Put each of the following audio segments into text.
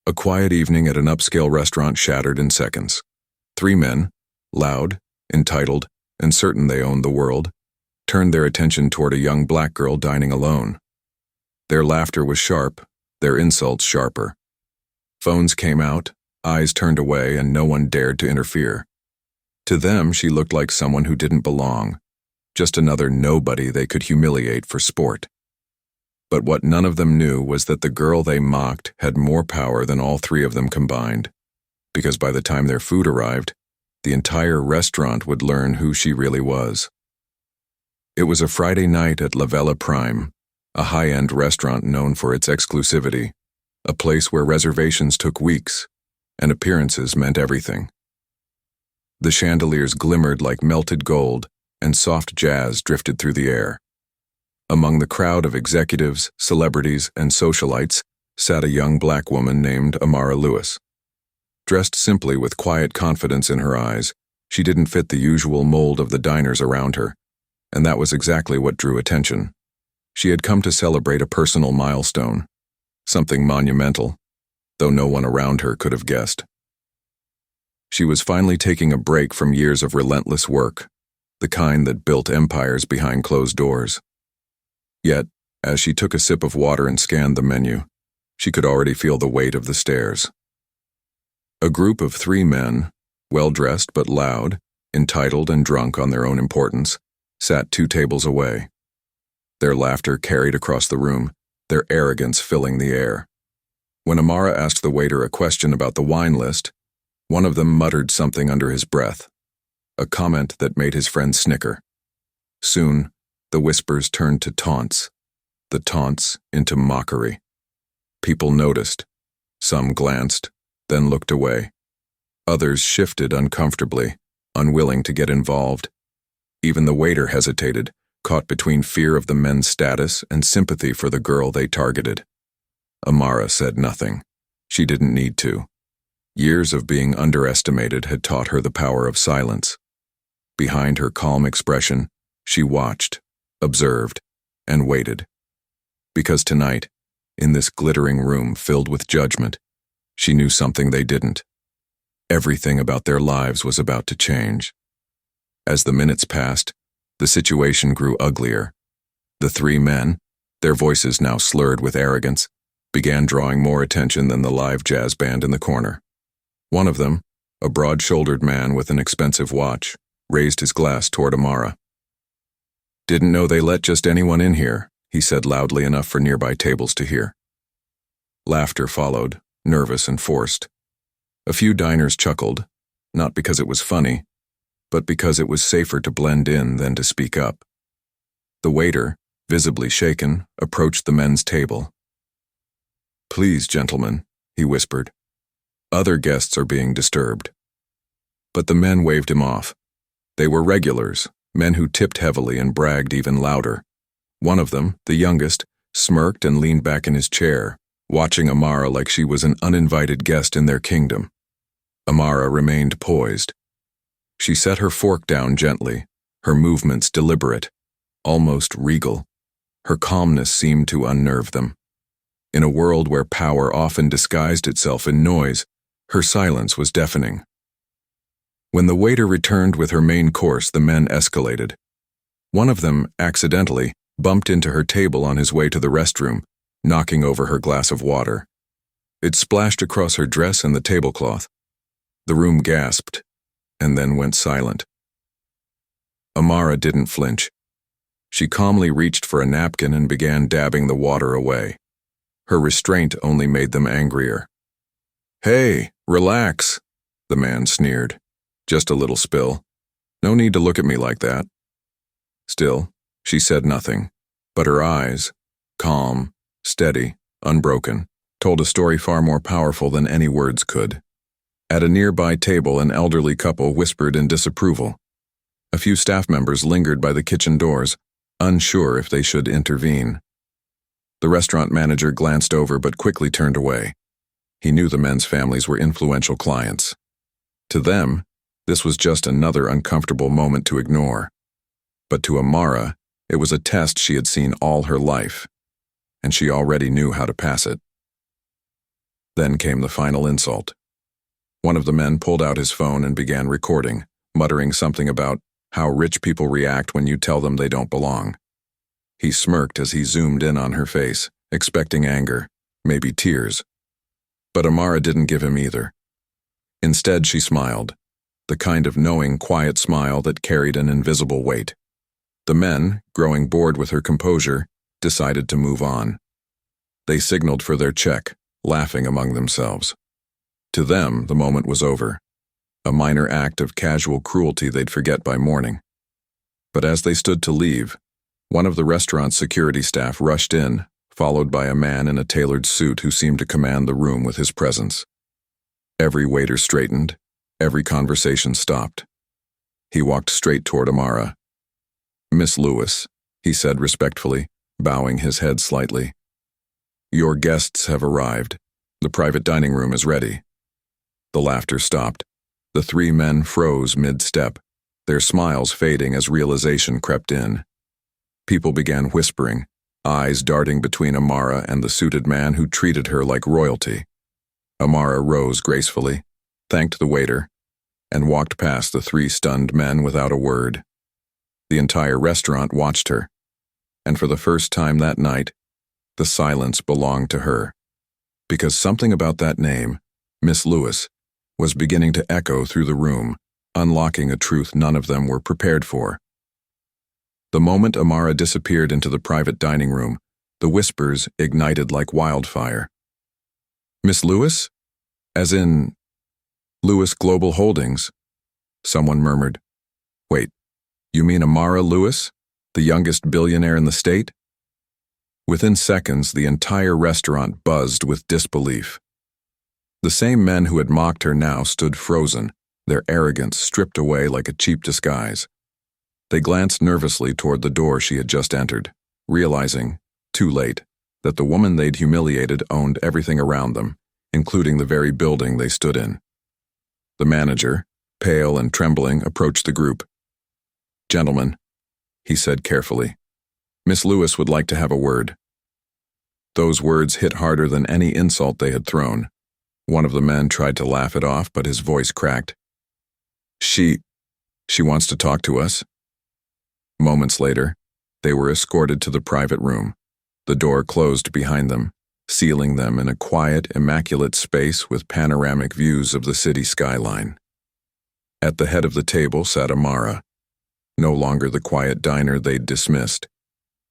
A quiet evening at an upscale restaurant shattered in seconds. Three men, loud, entitled, and certain they owned the world, turned their attention toward a young black girl dining alone. Their laughter was sharp, their insults sharper. Phones came out, eyes turned away, and no one dared to interfere. To them, she looked like someone who didn't belong, just another nobody they could humiliate for sport. But what none of them knew was that the girl they mocked had more power than all three of them combined, because by the time their food arrived, the entire restaurant would learn who she really was. It was a Friday night at La Vela Prime, a high-end restaurant known for its exclusivity, a place where reservations took weeks, and appearances meant everything. The chandeliers glimmered like melted gold, and soft jazz drifted through the air. Among the crowd of executives, celebrities, and socialites sat a young black woman named Amara Lewis. Dressed simply with quiet confidence in her eyes, she didn't fit the usual mold of the diners around her, and that was exactly what drew attention. She had come to celebrate a personal milestone, something monumental, though no one around her could have guessed. She was finally taking a break from years of relentless work, the kind that built empires behind closed doors. Yet, as she took a sip of water and scanned the menu, she could already feel the weight of the stares. A group of three men, well-dressed but loud, entitled and drunk on their own importance, sat 2 tables away. Their laughter carried across the room, their arrogance filling the air. When Amara asked the waiter a question about the wine list, one of them muttered something under his breath, a comment that made his friend snicker. Soon, the whispers turned to taunts, the taunts into mockery. People noticed. Some glanced, then looked away. Others shifted uncomfortably, unwilling to get involved. Even the waiter hesitated, caught between fear of the men's status and sympathy for the girl they targeted. Amara said nothing. She didn't need to. Years of being underestimated had taught her the power of silence. Behind her calm expression, she watched, observed, and waited. Because tonight, in this glittering room filled with judgment, she knew something they didn't. Everything about their lives was about to change. As the minutes passed, the situation grew uglier. The three men, their voices now slurred with arrogance, began drawing more attention than the live jazz band in the corner. One of them, a broad-shouldered man with an expensive watch, raised his glass toward Amara. "Didn't know they let just anyone in here," he said loudly enough for nearby tables to hear. Laughter followed, nervous and forced. A few diners chuckled, not because it was funny, but because it was safer to blend in than to speak up. The waiter, visibly shaken, approached the men's table. "Please, gentlemen," he whispered. "Other guests are being disturbed." But the men waved him off. They were regulars, men who tipped heavily and bragged even louder. One of them, the youngest, smirked and leaned back in his chair, watching Amara like she was an uninvited guest in their kingdom. Amara remained poised. She set her fork down gently, her movements deliberate, almost regal. Her calmness seemed to unnerve them. In a world where power often disguised itself in noise, her silence was deafening. When the waiter returned with her main course, the men escalated. One of them, accidentally, bumped into her table on his way to the restroom, knocking over her glass of water. It splashed across her dress and the tablecloth. The room gasped, and then went silent. Amara didn't flinch. She calmly reached for a napkin and began dabbing the water away. Her restraint only made them angrier. "Hey, relax," the man sneered. "Just a little spill. No need to look at me like that." Still, she said nothing, but her eyes, calm, steady, unbroken, told a story far more powerful than any words could. At a nearby table, an elderly couple whispered in disapproval. A few staff members lingered by the kitchen doors, unsure if they should intervene. The restaurant manager glanced over but quickly turned away. He knew the men's families were influential clients. To them, this was just another uncomfortable moment to ignore. But to Amara, it was a test she had seen all her life, and she already knew how to pass it. Then came the final insult. One of the men pulled out his phone and began recording, muttering something about how rich people react when you tell them they don't belong. He smirked as he zoomed in on her face, expecting anger, maybe tears. But Amara didn't give him either. Instead, she smiled, the kind of knowing, quiet smile that carried an invisible weight. The men, growing bored with her composure, decided to move on. They signaled for their check, laughing among themselves. To them, the moment was over, a minor act of casual cruelty they'd forget by morning. But as they stood to leave, one of the restaurant's security staff rushed in, followed by a man in a tailored suit who seemed to command the room with his presence. Every waiter straightened, every conversation stopped. He walked straight toward Amara. "Miss Lewis," he said respectfully, bowing his head slightly. "Your guests have arrived. The private dining room is ready." The laughter stopped. The three men froze mid-step, their smiles fading as realization crept in. People began whispering, eyes darting between Amara and the suited man who treated her like royalty. Amara rose gracefully, thanked the waiter, and walked past the three stunned men without a word. The entire restaurant watched her, and for the first time that night, the silence belonged to her, because something about that name, Miss Lewis, was beginning to echo through the room, unlocking a truth none of them were prepared for. The moment Amara disappeared into the private dining room, the whispers ignited like wildfire. "Miss Lewis? As in Lewis Global Holdings?" Someone murmured. "Wait, you mean Amara Lewis, the youngest billionaire in the state?" Within seconds, the entire restaurant buzzed with disbelief. The same men who had mocked her now stood frozen, their arrogance stripped away like a cheap disguise. They glanced nervously toward the door she had just entered, realizing, too late, that the woman they'd humiliated owned everything around them, including the very building they stood in. The manager, pale and trembling, approached the group. "Gentlemen," he said carefully, "Miss Lewis would like to have a word." Those words hit harder than any insult they had thrown. One of the men tried to laugh it off, but his voice cracked. She wants to talk to us." Moments later, they were escorted to the private room. The door closed behind them, sealing them in a quiet, immaculate space with panoramic views of the city skyline. At the head of the table sat Amara, no longer the quiet diner they'd dismissed,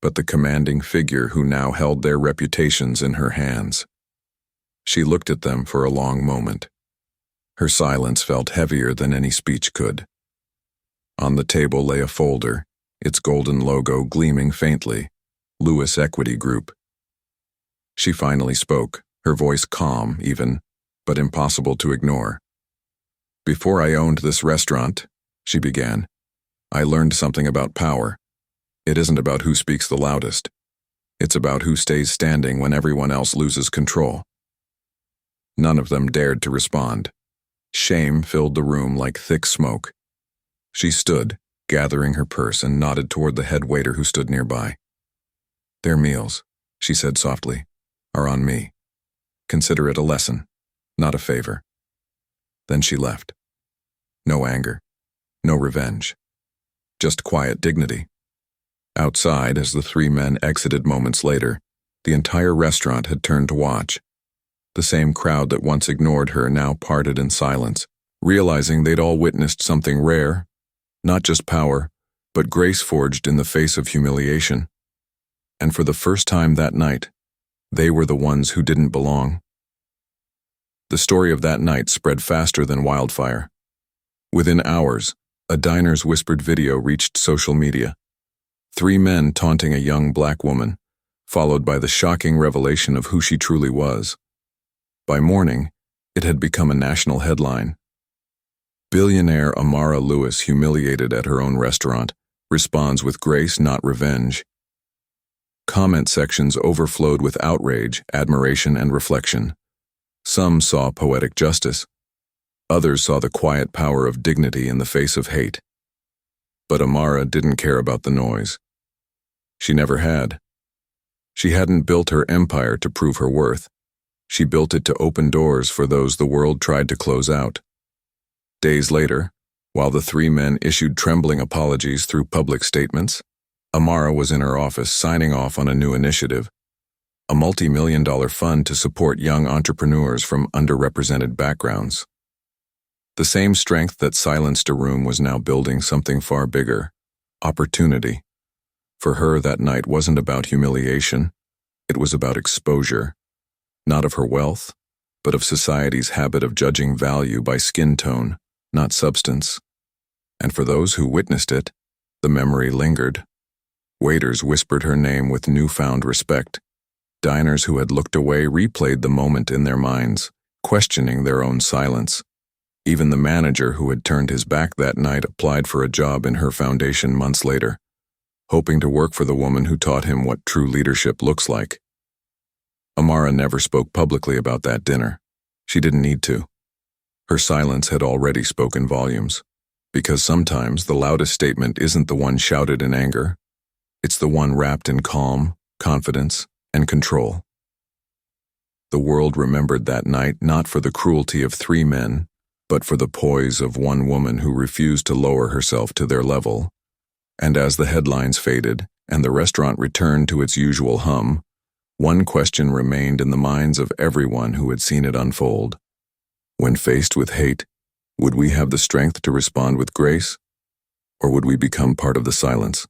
but the commanding figure who now held their reputations in her hands. She looked at them for a long moment. Her silence felt heavier than any speech could. On the table lay a folder, its golden logo gleaming faintly, Lewis Equity Group. She finally spoke, her voice calm even, but impossible to ignore. "Before I owned this restaurant," she began, "I learned something about power. It isn't about who speaks the loudest. It's about who stays standing when everyone else loses control." None of them dared to respond. Shame filled the room like thick smoke. She stood, gathering her purse, and nodded toward the head waiter who stood nearby. "Their meals," she said softly, "are on me. Consider it a lesson, not a favor." Then she left. No anger, no revenge, just quiet dignity. Outside, as the three men exited moments later, the entire restaurant had turned to watch. The same crowd that once ignored her now parted in silence, realizing they'd all witnessed something rare, not just power, but grace forged in the face of humiliation. And for the first time that night, they were the ones who didn't belong. The story of that night spread faster than wildfire. Within hours, a diner's whispered video reached social media. Three men taunting a young black woman, followed by the shocking revelation of who she truly was. By morning, it had become a national headline. "Billionaire Amara Lewis humiliated at her own restaurant, responds with grace, not revenge." Comment sections overflowed with outrage, admiration, and reflection. Some saw poetic justice. Others saw the quiet power of dignity in the face of hate. But Amara didn't care about the noise. She never had. She hadn't built her empire to prove her worth. She built it to open doors for those the world tried to close out. Days later, while the three men issued trembling apologies through public statements, Amara was in her office signing off on a new initiative, a multi-million-dollar fund to support young entrepreneurs from underrepresented backgrounds. The same strength that silenced a room was now building something far bigger, opportunity. For her, that night wasn't about humiliation, it was about exposure, not of her wealth, but of society's habit of judging value by skin tone, not substance. And for those who witnessed it, the memory lingered. Waiters whispered her name with newfound respect. Diners who had looked away replayed the moment in their minds, questioning their own silence. Even the manager who had turned his back that night applied for a job in her foundation months later, hoping to work for the woman who taught him what true leadership looks like. Amara never spoke publicly about that dinner. She didn't need to. Her silence had already spoken volumes, because sometimes the loudest statement isn't the one shouted in anger. It's the one wrapped in calm, confidence, and control. The world remembered that night not for the cruelty of three men, but for the poise of one woman who refused to lower herself to their level. And as the headlines faded and the restaurant returned to its usual hum, one question remained in the minds of everyone who had seen it unfold. When faced with hate, would we have the strength to respond with grace, or would we become part of the silence?